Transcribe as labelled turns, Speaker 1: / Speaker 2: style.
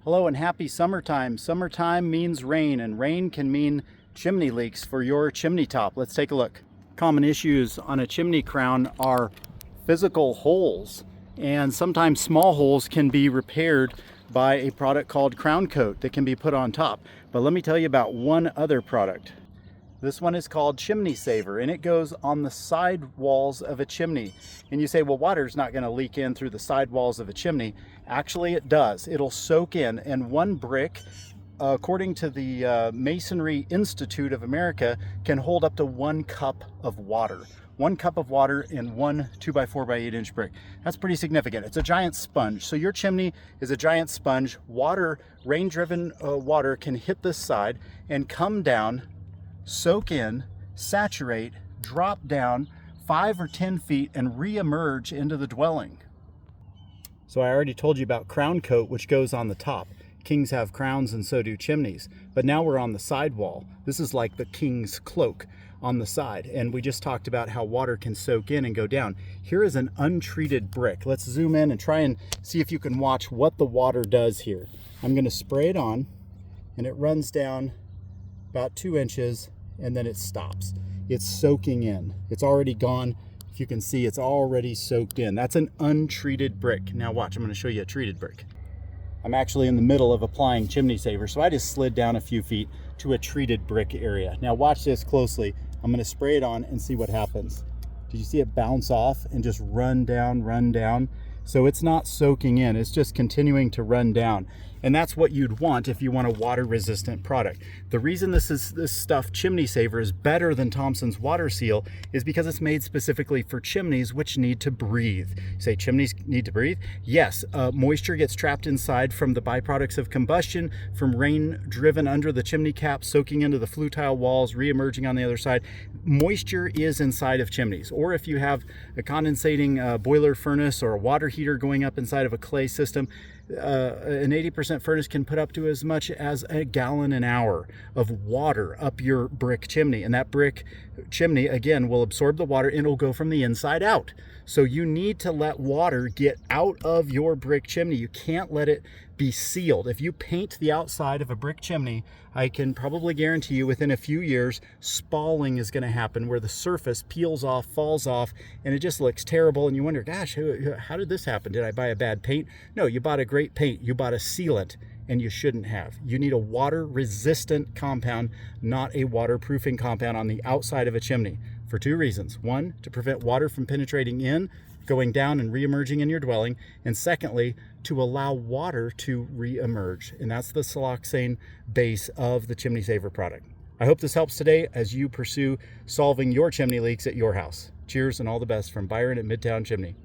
Speaker 1: Hello and happy summertime. Summertime means rain, and rain can mean chimney leaks for your chimney top. Let's take a look. Common issues on a chimney crown are physical holes, and sometimes small holes can be repaired by a product called crown coat that can be put on top. But let me tell you about one other product. This one is called Chimney Saver, and it goes on the side walls of a chimney. And you say, well, water's not going to leak in through the side walls of a chimney. Actually, it does. It'll soak in, and one brick, according to the Masonry Institute of America, can hold up to 1 cup of water. 1 cup of water in one 2x4 by 8 inch brick. That's pretty significant. It's a giant sponge. So your chimney is a giant sponge. Water, rain-driven water can hit this side and come down, soak in, saturate, drop down 5 or 10 feet and re-emerge into the dwelling. So I already told you about crown coat, which goes on the top. Kings have crowns and so do chimneys. But now we're on the side wall. This is like the king's cloak on the side. And we just talked about how water can soak in and go down. Here is an untreated brick. Let's zoom in and try and see if you can watch what the water does here. I'm going to spray it on, and it runs down about 2 inches, and then it stops. It's soaking in. It's already gone. If you can see, it's already soaked in. That's an untreated brick. Now watch, I'm going to show you a treated brick. I'm actually in the middle of applying Chimney Saver, so I just slid down a few feet to a treated brick area. Now watch this closely. I'm going to spray it on and see what happens. Did you see it bounce off and just run down, run down? So it's not soaking in, it's just continuing to run down. And that's what you'd want if you want a water resistant product. The reason this stuff, Chimney Saver, is better than Thompson's water seal is because it's made specifically for chimneys which need to breathe. You say chimneys need to breathe? Yes, moisture gets trapped inside from the byproducts of combustion, from rain driven under the chimney cap, soaking into the flue tile walls, re-emerging on the other side. Moisture is inside of chimneys. Or if you have a condensating boiler furnace or a water heater going up inside of a clay system, an 80% furnace can put up to as much as 1 gallon an hour of water up your brick chimney. And that brick chimney, again, will absorb the water and it'll go from the inside out. So you need to let water get out of your brick chimney. You can't let it be sealed. If you paint the outside of a brick chimney, I can probably guarantee you within a few years, spalling is going to happen where the surface peels off, falls off, and it just looks terrible. And you wonder, gosh, how did this happen? Did I buy a bad paint? No, you bought a great paint. You bought a sealant, and you shouldn't have. You need a water-resistant compound, not a waterproofing compound on the outside of a chimney for 2 reasons. 1, to prevent water from penetrating in, going down and re-emerging in your dwelling, and secondly, to allow water to re-emerge. And that's the siloxane base of the Chimney Saver product. I hope this helps today as you pursue solving your chimney leaks at your house. Cheers and all the best from Byron at Midtown Chimney.